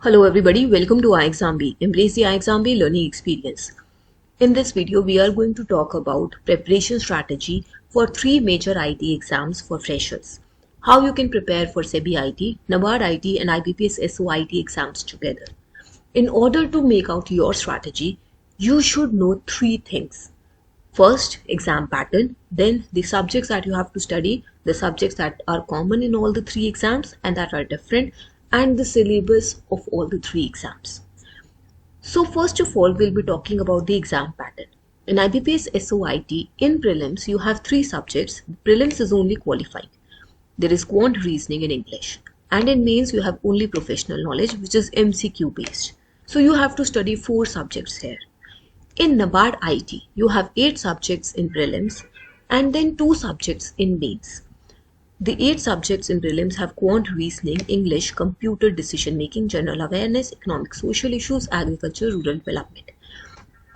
Hello everybody, welcome to iExamB. Embrace the iExamB learning experience. In this video, we are going to talk about preparation strategy for three major IT exams for freshers. How you can prepare for SEBI IT, NABARD IT and IBPS SOIT exams together. In order to make out your strategy, you should know three things. First, exam pattern, then the subjects that you have to study, the subjects that are common in all the three exams and that are different, and the syllabus of all the three exams. So first of all, we'll be talking about the exam pattern. In IBPS SOIT, in prelims, you have three subjects. Prelims is only qualifying. There is quant reasoning and English. And in mains, you have only professional knowledge, which is MCQ based. So you have to study four subjects here. In NABARD IT, you have 8 subjects in prelims and then 2 subjects in mains. The 8 subjects in prelims have quant reasoning, English, computer decision making, general awareness, economic social issues, agriculture, rural development.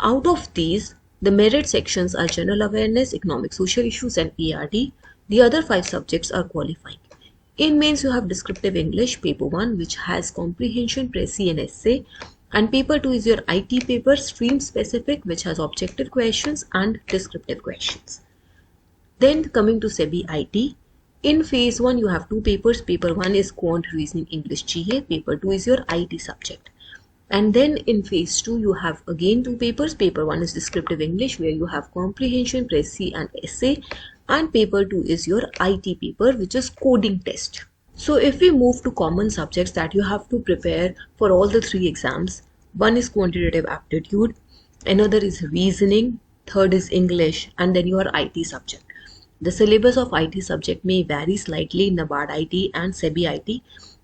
Out of these, the merit sections are general awareness, economic social issues and ERD. The other 5 subjects are qualifying. In mains, you have descriptive English, paper 1, which has comprehension, précis and essay. And paper 2 is your IT paper, stream specific, which has objective questions and descriptive questions. Then coming to SEBI IT, in phase 1 you have 2 papers. Paper 1 is quant reasoning English GA, paper 2 is your IT subject. And then in phase 2 you have again 2 papers. Paper 1 is descriptive English where you have comprehension, précis and essay, and paper 2 is your IT paper, which is coding test. So if we move to common subjects that you have to prepare for all the three exams, one is quantitative aptitude, another is reasoning, third is English, and then your IT subject. The syllabus of IT subject may vary slightly in NABARD IT and SEBI IT,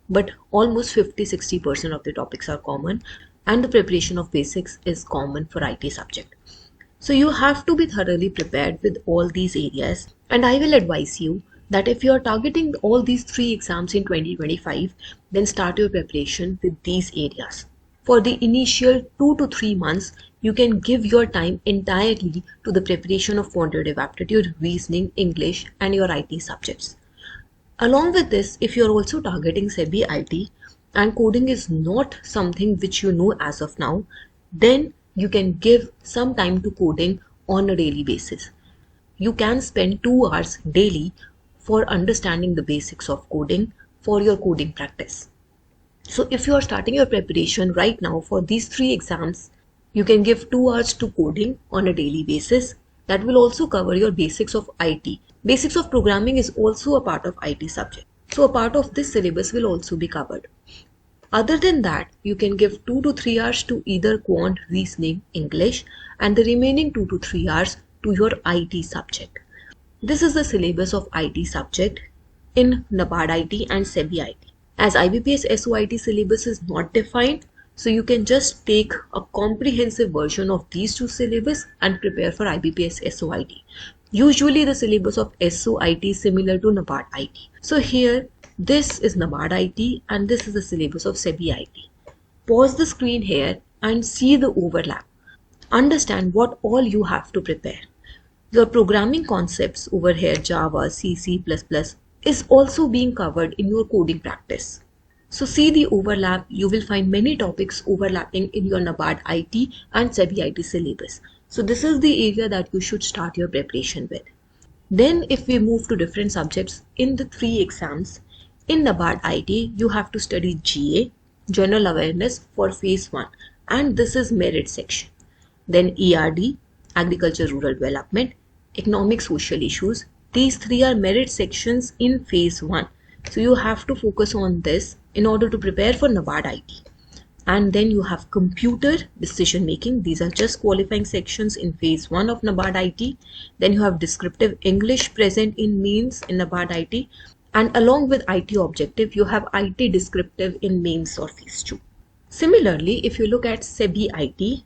but almost 50-60% of the topics are common, and the preparation of basics is common for IT subject. So you have to be thoroughly prepared with all these areas, and I will advise you that if you are targeting all these three exams in 2025, then start your preparation with these areas. For the initial 2 to 3 months, you can give your time entirely to the preparation of quantitative aptitude, reasoning, English and your IT subjects. Along with this, if you are also targeting SEBI IT and coding is not something which you know as of now, then you can give some time to coding on a daily basis. You can spend 2 hours daily for understanding the basics of coding for your coding practice. So if you are starting your preparation right now for these three exams, you can give 2 hours to coding on a daily basis. That will also cover your basics of IT. Basics of programming is also a part of IT subject. So a part of this syllabus will also be covered. Other than that, you can give 2 to 3 hours to either quant, reasoning, English, and the remaining 2 to 3 hours to your IT subject. This is the syllabus of IT subject in NABARD IT and SEBI IT. As IBPS SOIT syllabus is not defined, so you can just take a comprehensive version of these two syllabus and prepare for IBPS SOIT. Usually the syllabus of SOIT is similar to NABARD IT. So here, this is NABARD IT and this is the syllabus of SEBI IT. Pause the screen here and see the overlap. Understand what all you have to prepare. Your programming concepts over here, Java, C, C++, is also being covered in your coding practice. So see the overlap. You will find many topics overlapping in your NABARD IT and SEBI IT syllabus. So this is the area that you should start your preparation with. Then if we move to different subjects in the three exams, in NABARD IT, you have to study GA, General Awareness for phase 1, and this is merit section. Then ERD, Agriculture Rural Development, Economic Social Issues. These three are merit sections in phase 1. So you have to focus on this in order to prepare for NABARD IT. And then you have computer decision making. These are just qualifying sections in phase 1 of NABARD IT. Then you have descriptive English present in mains in NABARD IT. And along with IT objective, you have IT descriptive in mains or phase 2. Similarly, if you look at SEBI IT,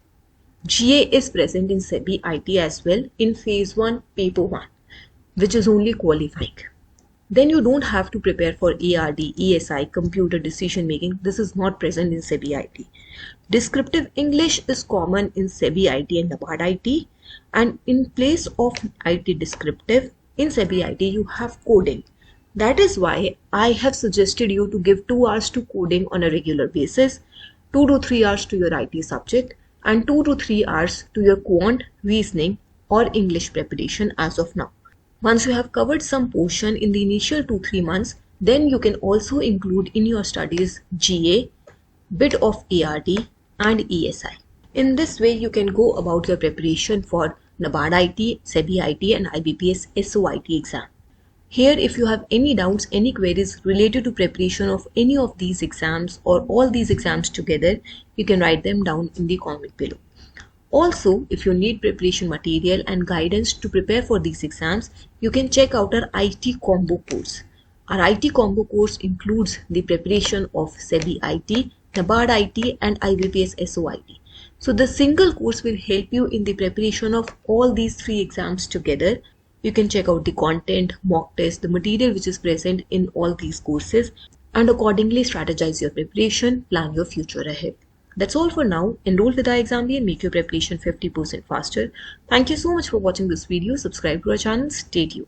GA is present in SEBI IT as well in phase 1, paper 1, which is only qualifying. Then you don't have to prepare for ERD, ESI, computer decision making. This is not present in SEBI IT. Descriptive English is common in SEBI IT and NABARD IT. And in place of IT descriptive, in SEBI IT you have coding. That is why I have suggested you to give 2 hours to coding on a regular basis, 2 to 3 hours to your IT subject, and 2 to 3 hours to your quant, reasoning, or English preparation as of now. Once you have covered some portion in the initial 2-3 months, then you can also include in your studies GA, bit of ARD, and ESI. In this way, you can go about your preparation for NABARD IT, SEBI IT, and IBPS SOIT exam. Here, if you have any doubts, any queries related to preparation of any of these exams or all these exams together, you can write them down in the comment below. Also, if you need preparation material and guidance to prepare for these exams, you can check out our IT combo course. Our IT combo course includes the preparation of SEBI IT, NABARD IT, and IBPS SOIT. So the single course will help you in the preparation of all these 3 exams together. You can check out the content, mock test, the material which is present in all these courses, and accordingly strategize your preparation, plan your future ahead. That's all for now. Enroll with iExamBee and make your preparation 50% faster. Thank you so much for watching this video. Subscribe to our channel. Stay tuned.